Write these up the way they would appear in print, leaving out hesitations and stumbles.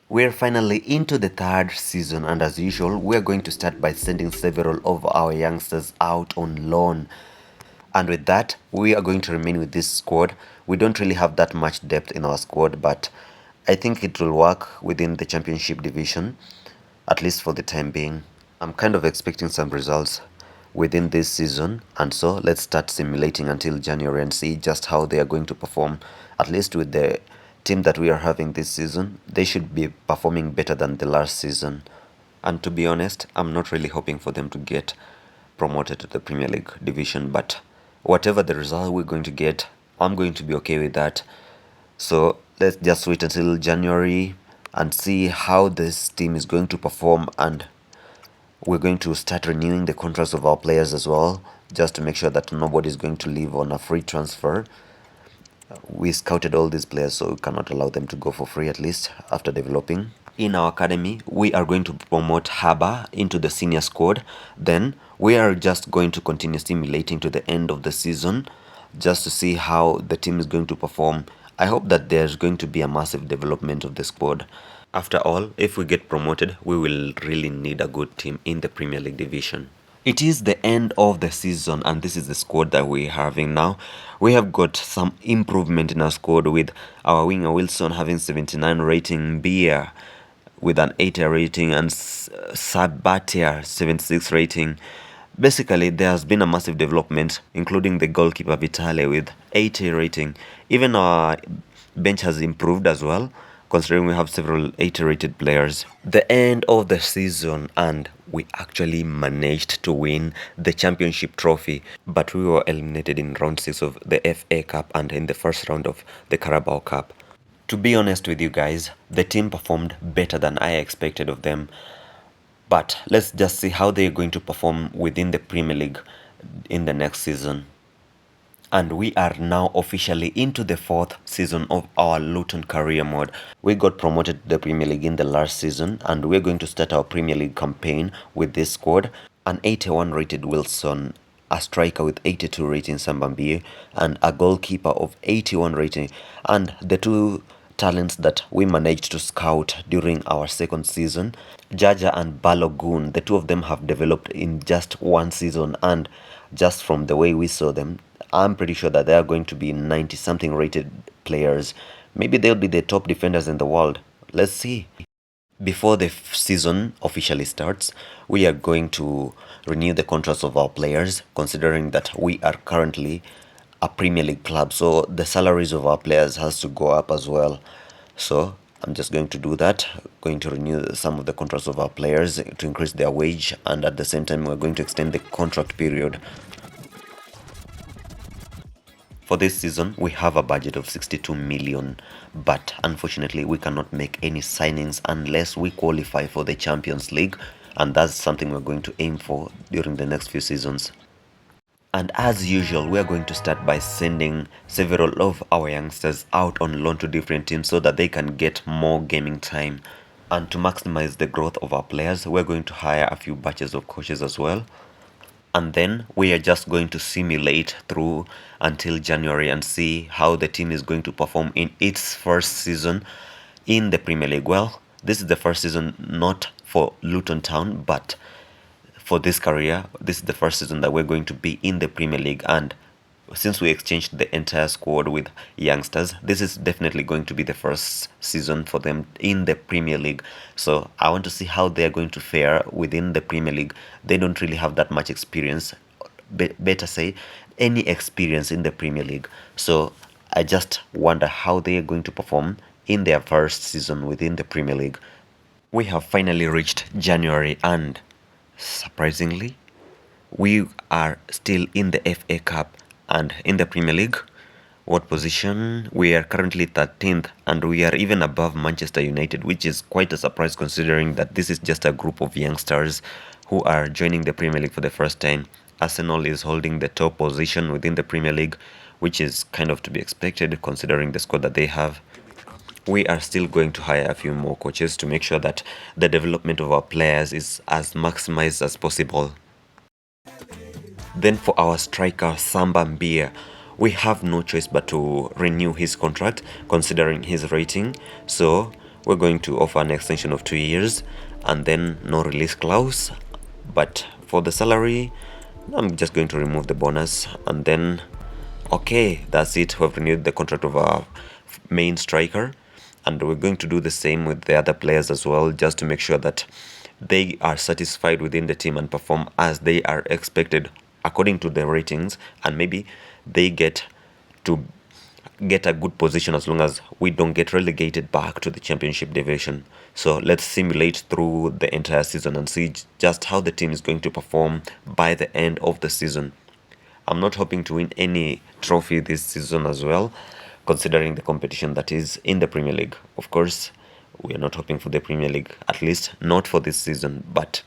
We're finally into the third season, and as usual, we're going to start by sending several of our youngsters out on loan. And with that, we are going to remain with this squad. We don't really have that much depth in our squad, but I think it will work within the championship division, at least for the time being. I'm kind of expecting some results within this season, and so let's start simulating until January and see just how they are going to perform. At least with the team that we are having this season, they should be performing better than the last season. And to be honest, I'm not really hoping for them to get promoted to the Premier League division, but whatever the result we're going to get, I'm going to be okay with that. So let's just wait until January and see how this team is going to perform, and we're going to start renewing the contracts of our players as well, just to make sure that nobody is going to leave on a free transfer. We scouted all these players, so we cannot allow them to go for free, at least after developing. In our academy, we are going to promote Haba into the senior squad. Then we are just going to continue simulating to the end of the season, just to see how the team is going to perform. I hope that there's going to be a massive development of the squad. After all, if we get promoted, we will really need a good team in the Premier League division. It is the end of the season, and this is the squad that we're having now. We have got some improvement in our squad, with our winger Wilson having 79 rating, Beer with an 80 rating, and Sabatia 76 rating. Basically, there has been a massive development, including the goalkeeper Vitale with 80 rating. Even our bench has improved as well, considering we have several 80 rated players. The end of the season, and we actually managed to win the championship trophy, but we were eliminated in round 6 of the FA Cup and in the first round of the Carabao Cup. To be honest with you guys, the team performed better than I expected of them. But let's just see how they're going to perform within the Premier League in the next season. And we are now officially into the fourth season of our Luton Career mode. We got promoted to the Premier League in the last season, and we're going to start our Premier League campaign with this squad. An 81 rated Wilson, a striker with 82 rating Sambambi, and a goalkeeper of 81 rating. And the two talents that we managed to scout during our second season, Jaja and Balogun, the two of them have developed in just one season, and just from the way we saw them, I'm pretty sure that they are going to be 90 something rated players. Maybe they'll be the top defenders in the world. Let's see. Before the season officially starts, we are going to renew the contracts of our players, considering that we are currently a Premier League club, so the salaries of our players has to go up as well. So I'm just going to do that, going to renew some of the contracts of our players to increase their wage, and at the same time we're going to extend the contract period. For this season, we have a budget of 62 million, but unfortunately we cannot make any signings unless we qualify for the Champions League, and that's something we're going to aim for during the next few seasons. And as usual, we are going to start by sending several of our youngsters out on loan to different teams so that they can get more gaming time. And to maximize the growth of our players, we're going to hire a few batches of coaches as well. And then we are just going to simulate through until January and see how the team is going to perform in its first season in the Premier League. Well, this is the first season not for Luton Town, but for this career, this is the first season that we're going to be in the Premier League, and since we exchanged the entire squad with youngsters, this is definitely going to be the first season for them in the Premier League. So I want to see how they are going to fare within the Premier League. They don't really have that much experience, better say, any experience in the Premier League. So I just wonder how they are going to perform in their first season within the Premier League. We have finally reached January, and surprisingly, we are still in the FA Cup and in the Premier League. What position? We are currently 13th, and we are even above Manchester United, which is quite a surprise considering that this is just a group of youngsters who are joining the Premier League for the first time. Arsenal is holding the top position within the Premier League, which is kind of to be expected considering the squad that they have. We are still going to hire a few more coaches to make sure that the development of our players is as maximized as possible. Then for our striker Samba Mbia, we have no choice but to renew his contract considering his rating. So we're going to offer an extension of 2 years and then no release clause. But for the salary, I'm just going to remove the bonus, and then okay, that's it. We've renewed the contract of our main striker, and we're going to do the same with the other players as well, just to make sure that they are satisfied within the team and perform as they are expected according to the ratings, and maybe they to get a good position as long as we don't get relegated back to the championship division. So let's simulate through the entire season and see just how the team is going to perform by the end of the season. I'm not hoping to win any trophy this season as well, considering the competition that is in the Premier League. Of course, we are not hoping for the Premier League, at least not for this season, but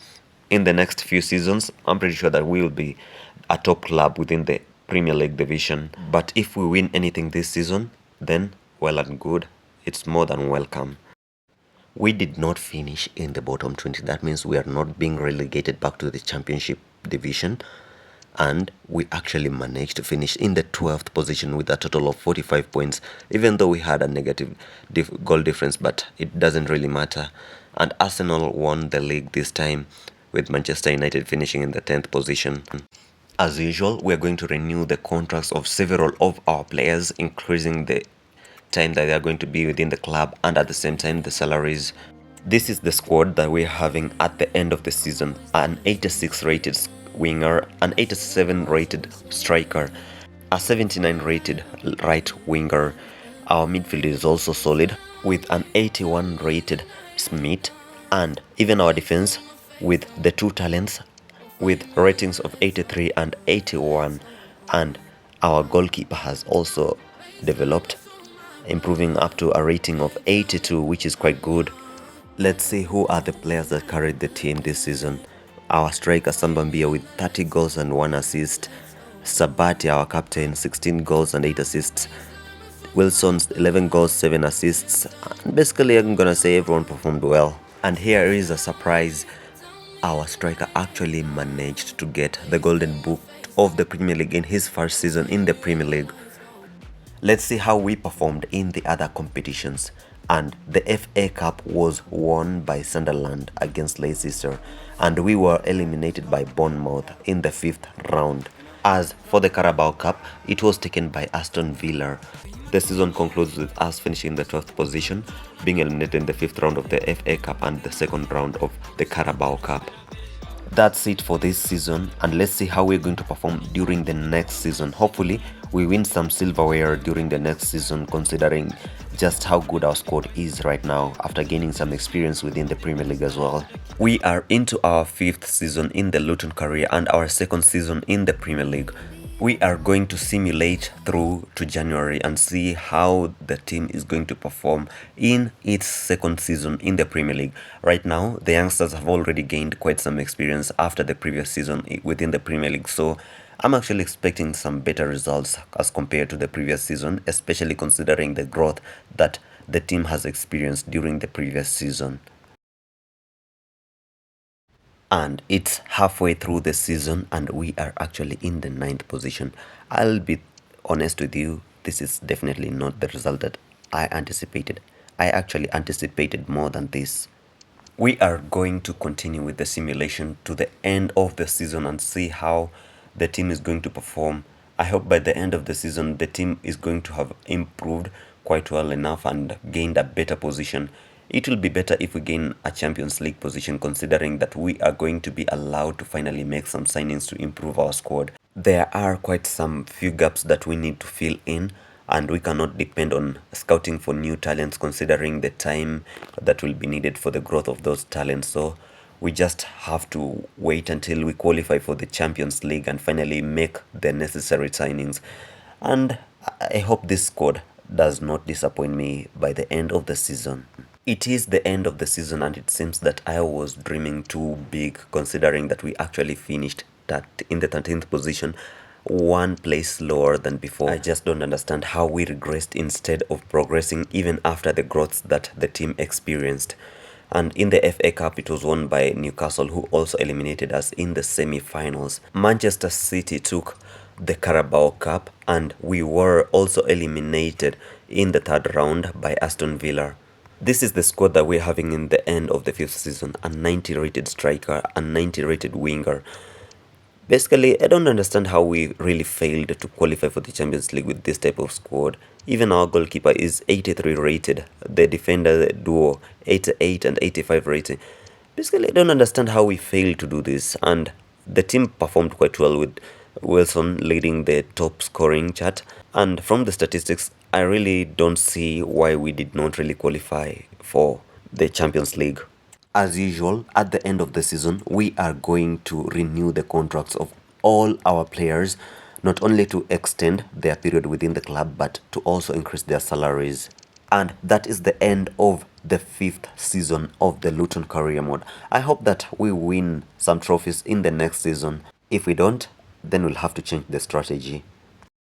in the next few seasons, I'm pretty sure that we will be a top club within the Premier League division. But if we win anything this season, then well and good. It's more than welcome. We did not finish in the bottom 20. That means we are not being relegated back to the championship division. And we actually managed to finish in the 12th position with a total of 45 points, even though we had a negative goal difference, but it doesn't really matter. And Arsenal won the league this time, with Manchester United finishing in the 10th position. As usual, we are going to renew the contracts of several of our players, increasing the time that they are going to be within the club, and at the same time the salaries. This is the squad that we're having at the end of the season: an 86 rated winger, an 87 rated striker, a 79 rated right winger. Our midfield is also solid with an 81 rated Smith, and even our defense with the two talents with ratings of 83 and 81. And our goalkeeper has also developed, improving up to a rating of 82, which is quite good. Let's see who are the players that carried the team this season. Our striker Sambambia with 30 goals and 1 assist. Sabati, our captain, 16 goals and 8 assists. Wilson's 11 goals, 7 assists. And basically, I'm gonna say everyone performed well. And here is a surprise. Our striker actually managed to get the golden boot of the Premier League in his first season in the Premier League. Let's see how we performed in the other competitions. And the FA Cup was won by Sunderland against Leicester, and we were eliminated by Bournemouth in the 5th round. As for the Carabao Cup, it was taken by Aston Villa. The season concludes with us finishing in the 12th position, being eliminated in the 5th round of the FA Cup and the 2nd round of the Carabao Cup. That's it for this season, and let's see how we're going to perform during the next season. Hopefully we win some silverware during the next season, considering just how good our squad is right now after gaining some experience within the Premier League as well. We are into our 5th season in the Luton Career and our 2nd season in the Premier League. We are going to simulate through to January and see how the team is going to perform in its 2nd season in the Premier League. Right now, the youngsters have already gained quite some experience after the previous season within the Premier League, so I'm actually expecting some better results as compared to the previous season, especially considering the growth that the team has experienced during the previous season. And it's halfway through the season and we are actually in the 9th position. I'll be honest with you, this is definitely not the result that I anticipated. I actually anticipated more than this. We are going to continue with the simulation to the end of the season and see how the team is going to perform. I hope by the end of the season the team is going to have improved quite well enough and gained a better position. It will be better if we gain a Champions League position, considering that we are going to be allowed to finally make some signings to improve our squad. There are quite some few gaps that we need to fill in, and we cannot depend on scouting for new talents, considering the time that will be needed for the growth of those talents. So we just have to wait until we qualify for the Champions League and finally make the necessary signings. And I hope this squad does not disappoint me by the end of the season. It is the end of the season and it seems that I was dreaming too big, considering that we actually finished that in the 13th position, one place lower than before. I just don't understand how we regressed instead of progressing even after the growths that the team experienced. And in the FA Cup, it was won by Newcastle, who also eliminated us in the semi-finals. Manchester City took the Carabao Cup and we were also eliminated in the 3rd round by Aston Villa. This is the squad that we're having in the end of the fifth season: a 90 rated striker, a 90 rated winger. Basically, I don't understand how we really failed to qualify for the Champions League with this type of squad. Even our goalkeeper is 83 rated, the defender duo 88 and 85 rated. Basically, I don't understand how we failed to do this, and the team performed quite well with Wilson leading the top scoring chart. And from the statistics, I really don't see why we did not really qualify for the Champions League. As usual, at the end of the season, we are going to renew the contracts of all our players, not only to extend their period within the club, but to also increase their salaries. And that is the end of the fifth season of the Luton Career mode. I hope that we win some trophies in the next season. If we don't, then we'll have to change the strategy.